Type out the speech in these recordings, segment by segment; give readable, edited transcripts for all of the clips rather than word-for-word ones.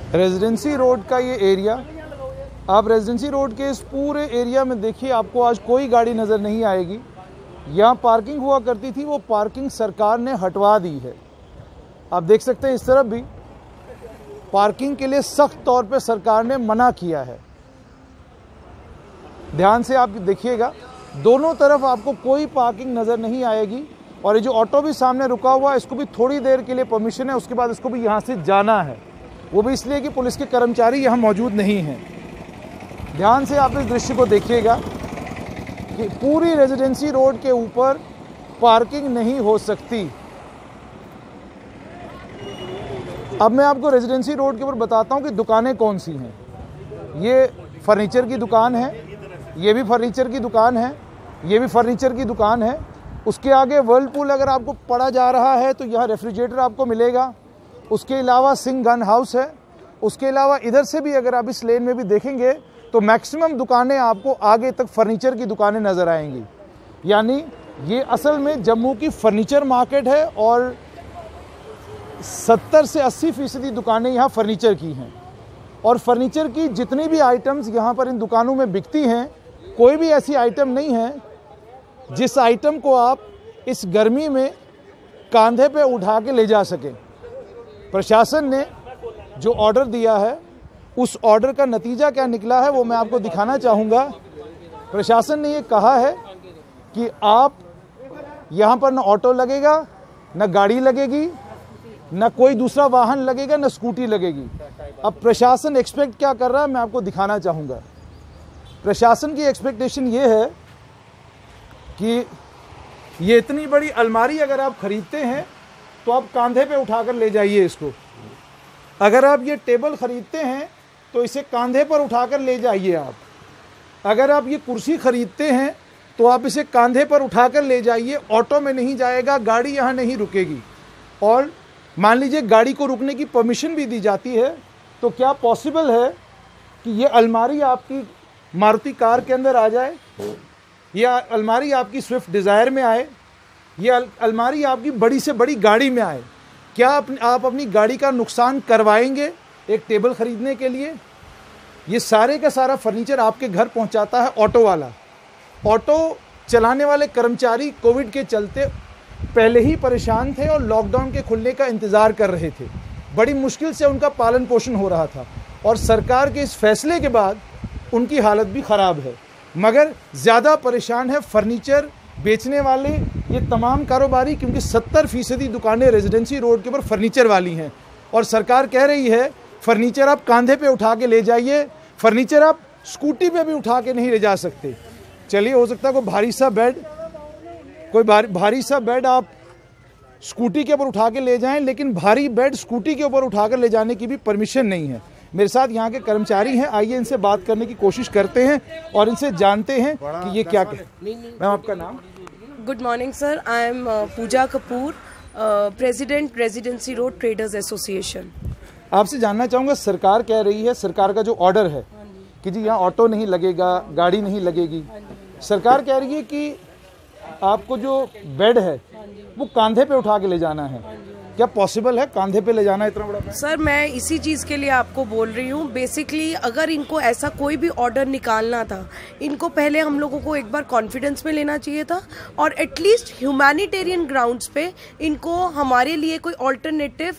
Residency road का ये area, आप रेजिडेंसी रोड के इस पूरे एरिया में देखिए, आपको आज कोई गाड़ी नज़र नहीं आएगी। यहाँ पार्किंग हुआ करती थी, वो पार्किंग सरकार ने हटवा दी है। आप देख सकते हैं इस तरफ भी पार्किंग के लिए सख्त तौर पे सरकार ने मना किया है। ध्यान से आप देखिएगा, दोनों तरफ आपको कोई पार्किंग नज़र नहीं आएगी। और ये जो ऑटो भी सामने रुका हुआ है, इसको भी थोड़ी देर के लिए परमिशन है, उसके बाद इसको भी यहाँ से जाना है। वो भी इसलिए कि पुलिस के कर्मचारी यहाँ मौजूद नहीं हैं। ध्यान से आप इस दृश्य को देखिएगा कि पूरी रेजिडेंसी रोड के ऊपर पार्किंग नहीं हो सकती। अब मैं आपको रेजिडेंसी रोड के ऊपर बताता हूँ कि दुकानें कौन सी हैं। ये फर्नीचर की दुकान है, ये भी फर्नीचर की दुकान है, ये भी फर्नीचर की दुकान है। उसके आगे वर्लपूल अगर आपको पड़ा जा रहा है तो यहाँ रेफ्रिजरेटर आपको मिलेगा। उसके अलावा सिंह गन हाउस है। उसके अलावा इधर से भी अगर आप इस लेन में भी देखेंगे तो मैक्सिमम दुकानें आपको आगे तक फर्नीचर की दुकानें नज़र आएंगी। यानी ये असल में जम्मू की फर्नीचर मार्केट है और 70 से 80% दुकानें यहाँ फर्नीचर की हैं। और फर्नीचर की जितनी भी आइटम्स यहाँ पर इन दुकानों में बिकती हैं, कोई भी ऐसी आइटम नहीं है जिस आइटम को आप इस गर्मी में कांधे पे उठा के ले जा सकें। प्रशासन ने जो ऑर्डर दिया है, उस ऑर्डर का नतीजा क्या निकला है वो मैं आपको दिखाना चाहूँगा। प्रशासन ने ये कहा है कि आप यहाँ पर न ऑटो लगेगा, न गाड़ी लगेगी, न कोई दूसरा वाहन लगेगा, न स्कूटी लगेगी। अब प्रशासन एक्सपेक्ट क्या कर रहा है मैं आपको दिखाना चाहूँगा। प्रशासन की एक्सपेक्टेशन ये है कि ये इतनी बड़ी अलमारी अगर आप खरीदते हैं तो आप कांधे पे उठाकर ले जाइए इसको। अगर आप ये टेबल खरीदते हैं तो इसे कांधे पर उठाकर ले जाइए आप। अगर आप ये कुर्सी खरीदते हैं तो आप इसे कांधे पर उठाकर ले जाइए। ऑटो में नहीं जाएगा, गाड़ी यहाँ नहीं रुकेगी। और मान लीजिए गाड़ी को रुकने की परमिशन भी दी जाती है तो क्या पॉसिबल है कि ये अलमारी आपकी मारुति कार के अंदर आ जाए, या अलमारी आपकी स्विफ्ट डिज़ायर में आए, या अलमारी आपकी बड़ी से बड़ी गाड़ी में आए? क्या आप अपनी गाड़ी का नुकसान करवाएंगे एक टेबल खरीदने के लिए? ये सारे का सारा फर्नीचर आपके घर पहुंचाता है ऑटो वाला। ऑटो चलाने वाले कर्मचारी कोविड के चलते पहले ही परेशान थे और लॉकडाउन के खुलने का इंतज़ार कर रहे थे। बड़ी मुश्किल से उनका पालन पोषण हो रहा था और सरकार के इस फैसले के बाद उनकी हालत भी ख़राब है। मगर ज़्यादा परेशान है फर्नीचर बेचने वाले ये तमाम कारोबारी, क्योंकि 70% दुकानें रेजिडेंसी रोड के ऊपर फर्नीचर वाली हैं। और सरकार कह रही है फर्नीचर आप कांधे पे उठा के ले जाइए, फर्नीचर आप स्कूटी पे भी उठा के नहीं ले जा सकते। चलिए, हो सकता है कोई भारी सा बेड आप स्कूटी के ऊपर उठा के ले जाएं, लेकिन भारी बेड स्कूटी के ऊपर उठाकर ले जाने की भी परमिशन नहीं है। मेरे साथ यहाँ के कर्मचारी हैं, आइए इनसे बात करने की कोशिश करते हैं और इनसे जानते हैं कि ये क्या कहते हैं। मैम, आपका नाम? Good morning sir, I am Pooja Kapoor, president residency road traders association. आपसे जानना चाहूँगा, सरकार कह रही है, सरकार का जो ऑर्डर है कि जी यहाँ ऑटो नहीं लगेगा, गाड़ी नहीं लगेगी। सरकार कह रही है कि आपको जो बेड है वो कांधे पे उठा के ले जाना है। क्या पॉसिबल है कांधे पे ले जाना इतना बड़ा? सर, मैं इसी चीज़ के लिए आपको बोल रही हूँ। बेसिकली अगर इनको ऐसा कोई भी ऑर्डर निकालना था, इनको पहले हम लोगों को एक बार कॉन्फिडेंस में लेना चाहिए था और एटलीस्ट ह्यूमैनिटेरियन ग्राउंड्स पे इनको हमारे लिए कोई ऑल्टरनेटिव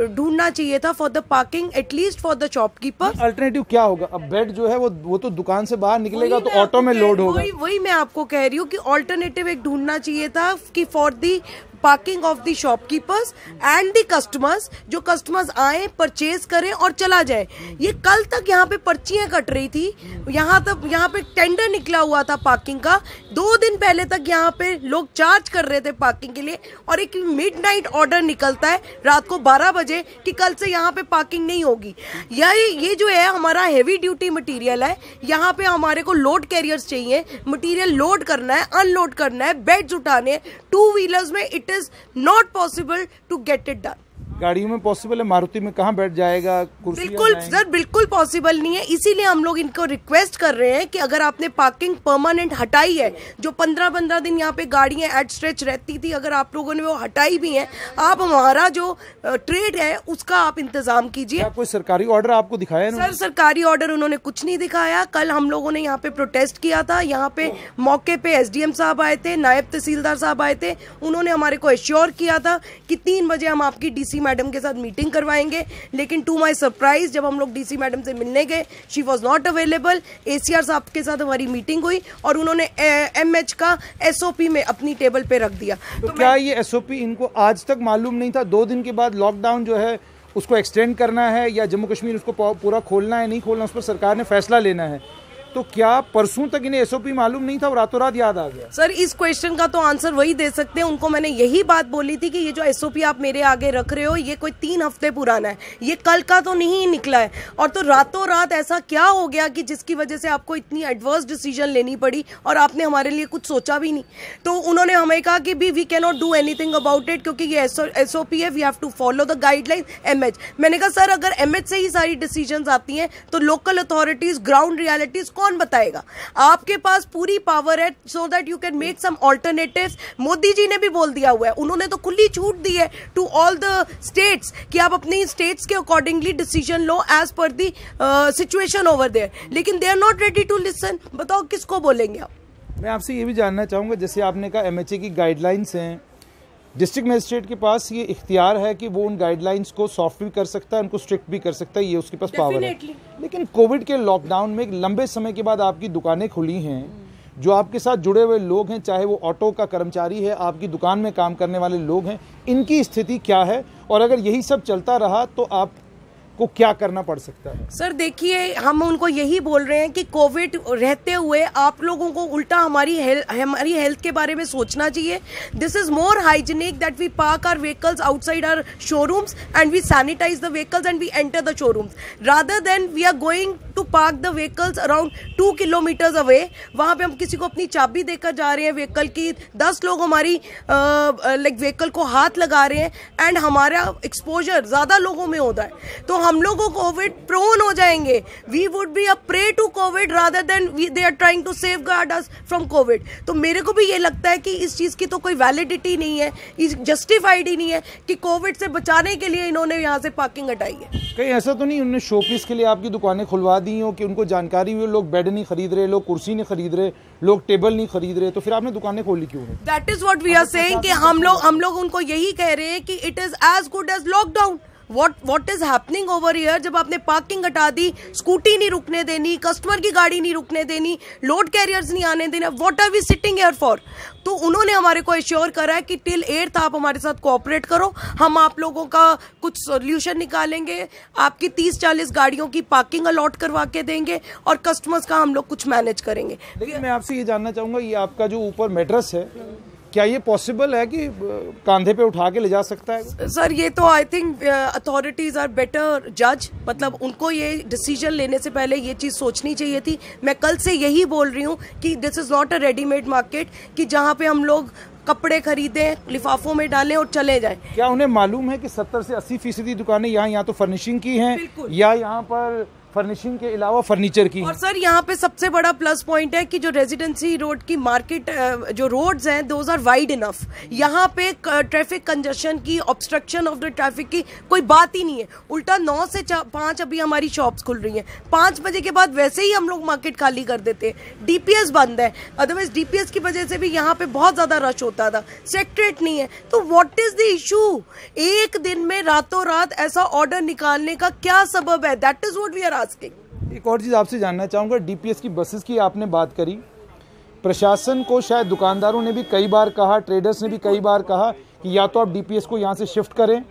ढूंढना चाहिए था for the parking, at least for the shopkeeper. Alternative क्या होगा? अब बेड जो है वो तो दुकान से बाहर निकलेगा तो ऑटो में लोड होगा। वही मैं आपको कह रही हूँ कि ऑल्टरनेटिव एक ढूंढना चाहिए था कि for the parking of the shopkeepers and the customers, जो कस्टमर्स आए, परचेज करें और चला जाए। ये कल तक यहाँ पे पर्चियां कट रही थी, यहाँ पे टेंडर निकला हुआ था पार्किंग का। 2 दिन पहले तक यहाँ पे लोग चार्ज कर रहे थे पार्किंग के लिए और एक मिडनाइट ऑर्डर निकलता है रात को 12 बजे कि कल से यहाँ पे पार्किंग नहीं होगी। ये जो है हमारा हेवी ड्यूटी मटीरियल है, यहाँ पे हमारे को लोड कैरियर्स चाहिए, मटीरियल लोड करना है, अनलोड करना है, बेड्स उठाने, 2 व्हीलर्स में it is not possible to get it done. गाड़ियों में पॉसिबल है, मारुति में कहाँ बैठ जाएगा? बिल्कुल सर, बिल्कुल पॉसिबल नहीं है। इसीलिए हम लोग इनको रिक्वेस्ट कर रहे हैं कि अगर आपने पार्किंग परमानेंट हटाई है, जो 15-15 दिन यहाँ पे गाड़ियां एट स्ट्रेच रहती थी, अगर आप लोगों ने वो हटाई भी है, आप हमारा जो ट्रेड है उसका आप इंतजाम कीजिए। कोई सरकारी ऑर्डर आपको दिखाया? सर सरकारी ऑर्डर उन्होंने कुछ नहीं दिखाया। कल हम लोगों ने यहाँ पे प्रोटेस्ट किया था, यहाँ पे मौके पे एसडीएम साहब आए थे, नायब तहसीलदार साहब आए थे, उन्होंने हमारे को एश्योर किया था कि 3 बजे हम आपकी डीसी मैडम के साथ मीटिंग करवाएंगे। लेकिन टू माय सरप्राइज जब हम लोग डीसी मैडम से मिलने गए, she was not available. ACR साहब के साथ हमारी मीटिंग हुई और उन्होंने एमएच का एसओपी में अपनी टेबल पे रख दिया। तो क्या ये एसओपी इनको आज तक मालूम नहीं था? 2 दिन के बाद लॉकडाउन जो है उसको एक्सटेंड करना है या जम्मू कश्मीर उसको पूरा खोलना है, नहीं खोलना, उस पर सरकार ने फैसला लेना है। तो क्या परसों तक इन्हें एसओपी मालूम नहीं था और रातों रात याद आ गया? सर इस क्वेश्चन का तो आंसर वही दे सकते हैं। उनको मैंने यही बात बोली थी कि ये जो एसओपी आप मेरे आगे रख रहे हो ये कोई 3 हफ्ते पुराना है, ये कल का तो नहीं निकला है। और तो रातों रात ऐसा क्या हो गया कि जिसकी वजह से आपको इतनी एडवर्स डिसीजन लेनी पड़ी और आपने हमारे लिए कुछ सोचा भी नहीं? तो उन्होंने हमें कहा कि we can not do anything about it, क्योंकि ये एसओपी है, we have to follow the guideline MH. मैंने कहा सर अगर एमएच से ही सारी डिसीजन आती हैं तो लोकल अथॉरिटीज, ग्राउंड रियलिटीज कौन बताएगा? आपके पास पूरी पावर है so that you can make some alternatives. Modi ji ने भी बोल दिया हुआ है, उन्होंने तो खुली छूट दी है टू ऑल द स्टेट्स कि आप अपनी स्टेट्स के accordingly decision low as per the situation over there, लेकिन they are not ready to listen. बताओ किसको बोलेंगे आप? मैं आपसे ये भी जानना चाहूंगा, जैसे आपने कहा एमएचए की गाइडलाइंस हैं, डिस्ट्रिक्ट मजिस्ट्रेट के पास ये इख्तियार है कि वो उन गाइडलाइंस को सॉफ्ट भी कर सकता है, उनको स्ट्रिक्ट भी कर सकता है, ये उसके पास पावर है। लेकिन कोविड के लॉकडाउन में एक लंबे समय के बाद आपकी दुकानें खुली हैं, जो आपके साथ जुड़े हुए लोग हैं, चाहे वो ऑटो का कर्मचारी है, आपकी दुकान में काम करने वाले लोग हैं, इनकी स्थिति क्या है? और अगर यही सब चलता रहा तो आप को क्या करना पड़ सकता है? सर देखिए, हम उनको यही बोल रहे हैं कि कोविड रहते हुए आप लोगों को उल्टा हमारी हेल्थ के बारे में सोचना चाहिए। This is more hygienic that we park our vehicles outside our showrooms and we sanitise the vehicles and we enter the showrooms rather than we are going to park the vehicles around 2 kilometres away. वहां पे हम किसी को अपनी चाबी देकर जा रहे हैं व्हीकल की, 10 लोग हमारी व्हीकल को हाथ लगा रहे हैं एंड हमारा एक्सपोजर ज्यादा लोगों में होता है, तो हम लोग कोविड प्रोन हो जाएंगे। We would be a prey to covid rather than they are trying to safeguard us from covid. तो मेरे को भी ये लगता है कि इस चीज की तो कोई वैलिडिटी नहीं है, जस्टिफाइड ही नहीं है कि कोविड से बचाने के लिए इन्होंने यहाँ से पार्किंग हटाई है। कहीं ऐसा तो नहीं उन्होंने शोपीस के लिए आपकी दुकानें खुलवा दी हो कि उनको जानकारी हुई लोग बेड नहीं खरीद रहे, लोग कुर्सी नहीं खरीद रहे, लोग टेबल नहीं खरीद रहे, तो फिर आपने दुकानें खोली क्यों? That is what we are saying कि हम लोग उनको यही कह रहे हैं कि it is as good as lockdown. What is happening over here? जब आपने पार्किंग हटा दी, स्कूटी नहीं रुकने देनी, कस्टमर की गाड़ी नहीं रुकने देनी, लोड कैरियर्स नहीं आने देना, what are we sitting here for? तो उन्होंने हमारे को एश्योर करा है कि टिल 8th आप हमारे साथ कोऑपरेट करो, हम आप लोगों का कुछ सोल्यूशन निकालेंगे, आपकी 30-40 गाड़ियों की पार्किंग अलॉट करवा के देंगे और कस्टमर्स का हम लोग कुछ मैनेज करेंगे। लेकिन मैं आपसे ये जानना चाहूंगा, ये आपका जो ऊपर मैट्रेस है, क्या ये पॉसिबल है कि कांधे पे उठा के ले जा सकता है? सर ये तो I think authorities are better जज, मतलब उनको ये डिसीजन लेने से पहले ये चीज सोचनी चाहिए थी। मैं कल से यही बोल रही हूँ कि this is not a readymade market कि जहाँ पे हम लोग कपड़े खरीदें, लिफाफों में डालें और चले जाएं। क्या उन्हें मालूम है कि 70 से 80% दुकानें यहाँ तो फर्निशिंग की हैं या यहाँ पर फर्निशिंग के अलावा फर्नीचर की? और सर यहाँ पे सबसे बड़ा प्लस पॉइंट है कि जो रेजिडेंसी रोड की मार्केट जो रोड्स हैं दोज आर वाइड इनफ। यहाँ पे ट्रैफिक कंजेशन की, ऑब्स्ट्रक्शन ऑफ द ट्रैफिक की कोई बात ही नहीं है। उल्टा 9 से 5 अभी हमारी शॉप्स खुल रही हैं, 5 बजे के बाद वैसे ही हम लोग मार्केट खाली कर देते हैं। डीपीएस बंद है, अदरवाइज डीपीएस की वजह से भी यहाँ पे बहुत ज्यादा रश होता था। सेक्रेट नहीं है, तो व्हाट इज द इशू? एक दिन में रातों रात ऐसा ऑर्डर निकालने का क्या सबब है? That is what we are asking. एक और चीज आपसे जानना चाहूंगा, डीपीएस की बसेस की आपने बात करी, प्रशासन को शायद दुकानदारों ने भी कई बार कहा, ट्रेडर्स ने भी कई बार कहा कि या तो आप डीपीएस को यहाँ से शिफ्ट करें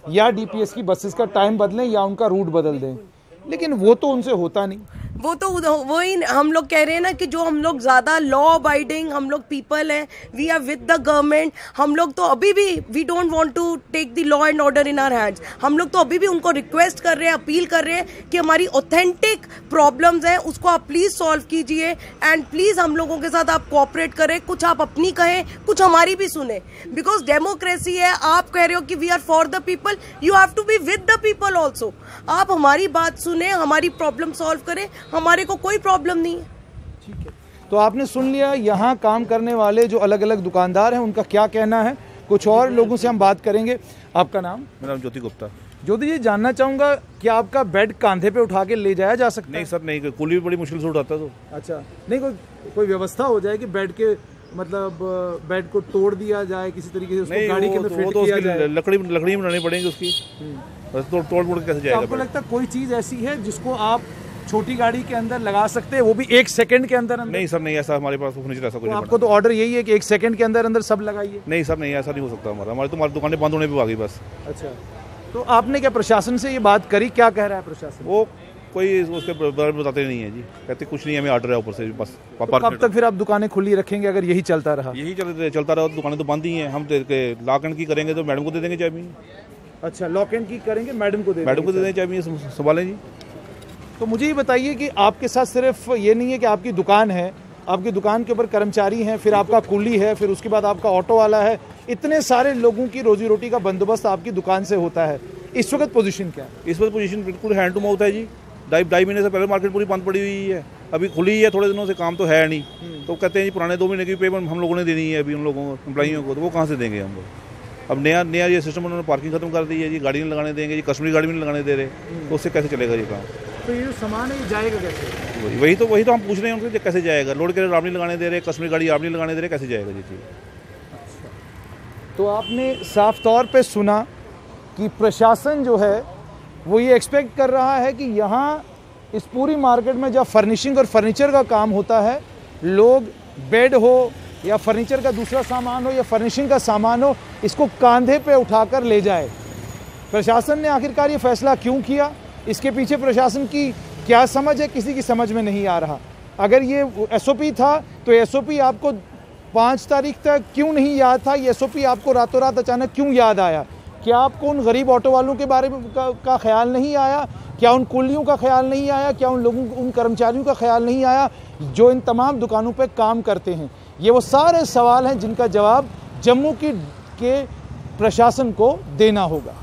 या डीपीएस की बसेस का टाइम बदलें या उनका रूट बदल दें, लेकिन वो तो उनसे होता नहीं। वो तो वही हम लोग कह रहे हैं ना कि जो हम लोग ज्यादा लॉ अबाइडिंग हम लोग पीपल हैं, we are with the government. हम लोग तो अभी भी we don't want to take the law and order in our hands. हम लोग तो अभी भी उनको रिक्वेस्ट कर रहे हैं, अपील कर रहे हैं कि हमारी ऑथेंटिक प्रॉब्लम्स हैं उसको आप प्लीज सॉल्व कीजिए एंड प्लीज हम लोगों के साथ आप कोऑपरेट करें, कुछ आप अपनी कहें, कुछ हमारी भी सुने, बिकॉज डेमोक्रेसी है। आप कह रहे हो कि we are for the people, you have to be with the people also. आप हमारी बात सुने, हमारी प्रॉब्लम सॉल्व करें, हमारे को कोई प्रॉब्लम नहीं है। ठीक है, तो आपने सुन लिया यहाँ काम करने वाले जो अलग अलग दुकानदार हैं उनका क्या कहना है। कुछ और लोगों से हम बात करेंगे। आपका नाम? मेरा नाम ज्योति गुप्ता। ज्योति जी, जानना चाहूंगा कि आपका बेड कांधे पे उठा के ले जाया जा सकता है? नहीं सर, नहीं, कुली भी बड़ी मुश्किल से उठाता है। तो अच्छा, नहीं कोई व्यवस्था हो जाए कि बेड के मतलब बेड को तोड़ दिया जाए किसी तरीके से, उसको गाड़ी के अंदर फिट किया जाए? लकड़ी बनानी पड़ेगी उसकी, बस तोड़ कैसे जाएगा? आपको लगता है कोई चीज ऐसी है जिसको आप छोटी गाड़ी के अंदर लगा सकते हैं, वो भी 1 सेकंड के अंदर? नहीं सर, नहीं, ऐसा हमारे पास फर्नीचर ऐसा कुछ नहीं। आपको तो ऑर्डर यही है कि 1 सेकंड के अंदर सब लगाइए? नहीं सर, नहीं, ऐसा नहीं हो सकता। हमारी दुकानें बंद होने पे आ गई बस। अच्छा, तो आपने क्या प्रशासन से ये बात करी? क्या कह रहा है प्रशासन? वो कोई उसके बारे में बताते नहीं है जी, कहते कुछ नहीं, हमें ऑर्डर है ऊपर से बस। तो कब तक फिर आप दुकानें खुली रखेंगे अगर यही चलता रहा? यही चलता रहा, दुकानें तो बंद ही हैं। हम लॉक एंड की करेंगे तो मैडम को दे देंगे चाबी। अच्छा, लॉक एंड की करेंगे, मैडम को दे देंगे चाबी, संभालें जी। तो मुझे ये बताइए कि आपके साथ सिर्फ ये नहीं है कि आपकी दुकान है, आपकी दुकान के ऊपर कर्मचारी हैं, फिर आपका कूली है, फिर उसके बाद आपका ऑटो वाला है, इतने सारे लोगों की रोजी रोटी का बंदोबस्त आपकी दुकान से होता है। इस वक्त पोजीशन क्या है? इस वक्त पोजीशन बिल्कुल हैंड टू माउथ है जी। ढाई महीने से पहले मार्केट पूरी बंद पड़ी हुई है, अभी खुली है थोड़े दिनों से, काम तो है नहीं। तो कहते हैं जी पुराने 2 महीने की पेमेंट हम लोगों ने देनी है अभी उन लोगों को, एम्प्लॉइयों को, तो वो कहाँ से देंगे हम लोग? अब नया ये सिस्टम उन्होंने पार्किंग खत्म कर दी है जी, गाड़ी नहीं लगाने देंगे जी, कस्टमरी गाड़ी भी नहीं लगाने दे रहे, तो उससे कैसे चलेगा ये काम? तो ये जो सामान है ये जाएगा कैसे? वही तो हम पूछ रहे हैं उनसे, कैसे जाएगा? लोड के आप नहीं लगाने दे रहे, कस्टमरी गाड़ी आप नहीं लगाने दे रहे, कैसे जाएगा जी? अच्छा, तो आपने साफ तौर पे सुना कि प्रशासन जो है वो ये एक्सपेक्ट कर रहा है कि यहाँ इस पूरी मार्केट में जब फर्निशिंग और फर्नीचर का काम होता है, लोग बेड हो या फर्नीचर का दूसरा सामान हो या फर्निशिंग का सामान हो, इसको कांधे पे उठाकर ले जाए। प्रशासन ने आखिरकार ये फैसला क्यों किया, इसके पीछे प्रशासन की क्या समझ है, किसी की समझ में नहीं आ रहा। अगर ये SOP था तो SOP आपको 5 तारीख तक क्यों नहीं याद था? ये SOP आपको रातों रात अचानक क्यों याद आया? क्या आपको उन गरीब ऑटो वालों के बारे में का ख्याल नहीं आया? क्या उन कुलियों का ख्याल नहीं आया? क्या उन कर्मचारियों का ख्याल नहीं आया जो इन तमाम दुकानों पे काम करते हैं? ये वो सारे सवाल हैं जिनका जवाब जम्मू के प्रशासन को देना होगा।